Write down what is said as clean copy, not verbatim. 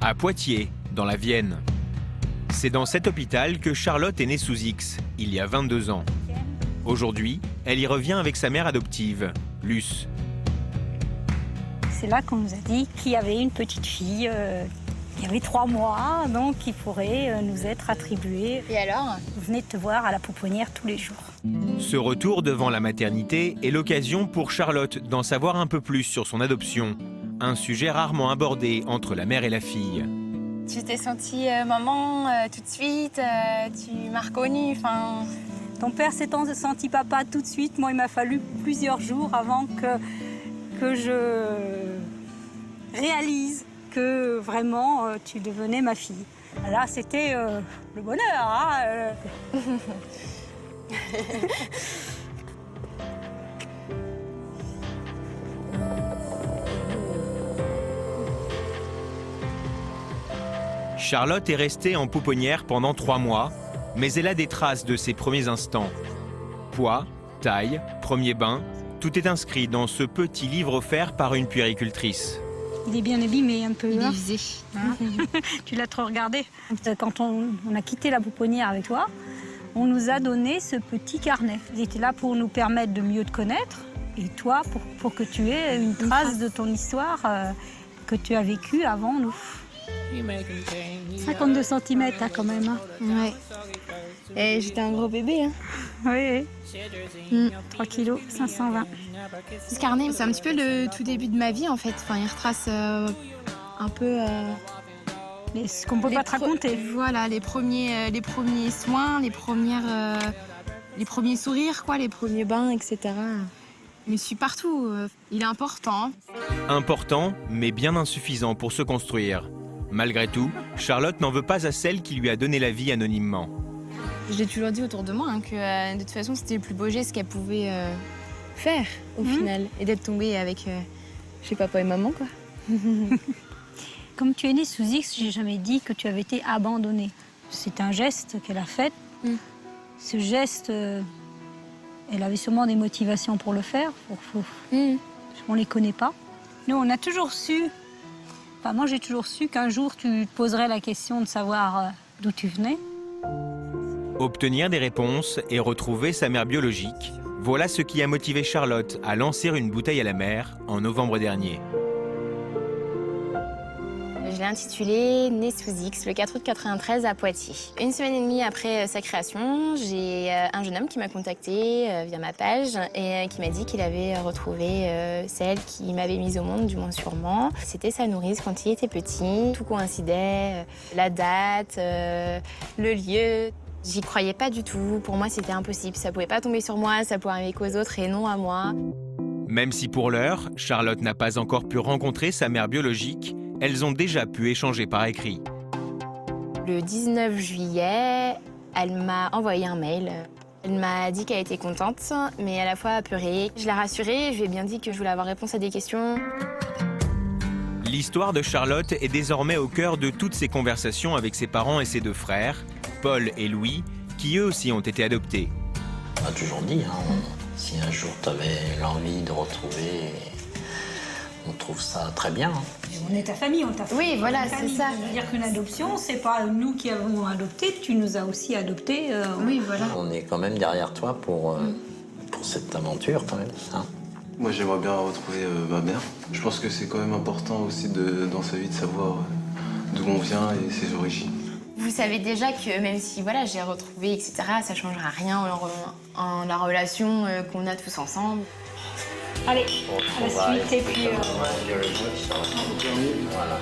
à Poitiers, dans la Vienne. C'est dans cet hôpital que Charlotte est née sous X, il y a 22 ans. Aujourd'hui, elle y revient avec sa mère adoptive, Luce. C'est là qu'on nous a dit qu'il y avait une petite fille, il y avait 3 mois, donc qui pourrait nous être attribuée. Et alors? Vous venez de te voir à la pouponnière tous les jours. Ce retour devant la maternité est l'occasion pour Charlotte d'en savoir un peu plus sur son adoption. Un sujet rarement abordé entre la mère et la fille. Tu t'es sentie maman tout de suite, tu m'as reconnue, enfin... Ton père s'est senti papa tout de suite. Moi, il m'a fallu plusieurs jours avant que je réalise que vraiment tu devenais ma fille. Là, c'était le bonheur. Hein, Charlotte est restée en pouponnière pendant 3 mois, mais elle a des traces de ses premiers instants. Poids, taille, premier bain, tout est inscrit dans ce petit livre offert par une puéricultrice. Il est bien abîmé un peu. Il hein. est usé. Hein tu l'as trop regardé. Quand on a quitté la pouponnière avec toi, on nous a donné ce petit carnet. Il était là pour nous permettre de mieux te connaître et toi pour que tu aies une trace de ton histoire que tu as vécue avant nous. 52 cm hein, quand même. Hein. Ouais. Et j'étais un gros bébé. Hein. Oui. 3 kg 520. Ce carnet, c'est un petit peu le tout début de ma vie en fait. Enfin, il retrace un peu... Ce qu'on ne peut pas te raconter. Voilà, les premiers soins, les premiers sourires, quoi, les premiers bains, etc. Je me suis partout. Il est important. Important, mais bien insuffisant pour se construire. Malgré tout, Charlotte n'en veut pas à celle qui lui a donné la vie anonymement. Je l'ai toujours dit autour de moi, hein, que de toute façon, c'était le plus beau geste qu'elle pouvait faire, au final. Et d'être tombée avec chez papa et maman, quoi. Comme tu es née sous X, j'ai jamais dit que tu avais été abandonnée. C'est un geste qu'elle a fait. Ce geste, elle avait sûrement des motivations pour le faire. On les connaît pas. Nous, on a toujours su... Enfin, moi, j'ai toujours su qu'un jour, tu te poserais la question de savoir d'où tu venais. Obtenir des réponses et retrouver sa mère biologique, voilà ce qui a motivé Charlotte à lancer une bouteille à la mer en novembre dernier. Je l'ai intitulé Née sous X, le 4 août 93 à Poitiers. 1 semaine et demie après sa création, j'ai un jeune homme qui m'a contacté via ma page et qui m'a dit qu'il avait retrouvé celle qui m'avait mise au monde, du moins sûrement. C'était sa nourrice quand il était petit. Tout coïncidait, la date, le lieu. J'y croyais pas du tout. Pour moi, c'était impossible. Ça pouvait pas tomber sur moi, ça pouvait arriver qu'aux autres et non à moi. Même si pour l'heure, Charlotte n'a pas encore pu rencontrer sa mère biologique, elles ont déjà pu échanger par écrit. Le 19 juillet, elle m'a envoyé un mail. Elle m'a dit qu'elle était contente, mais à la fois apeurée. Je l'ai rassurée, je lui ai bien dit que je voulais avoir réponse à des questions. L'histoire de Charlotte est désormais au cœur de toutes ses conversations avec ses parents et ses 2 frères, Paul et Louis, qui eux aussi ont été adoptés. On a toujours dit, hein, si un jour tu avais l'envie de retrouver, on trouve ça très bien. On est ta famille, on t'a fait. Oui, voilà, c'est ça. C'est-à-dire qu'une adoption, c'est pas nous qui avons adopté, tu nous as aussi adoptés. Oui, voilà. On est quand même derrière toi pour cette aventure quand même. Hein. Moi, j'aimerais bien retrouver ma mère. Je pense que c'est quand même important aussi dans sa vie de savoir d'où on vient et ses origines. Vous savez déjà que même si voilà, j'ai retrouvé, etc., ça ne changera rien en la relation qu'on a tous ensemble. Allez, à la suite et puis... Voilà.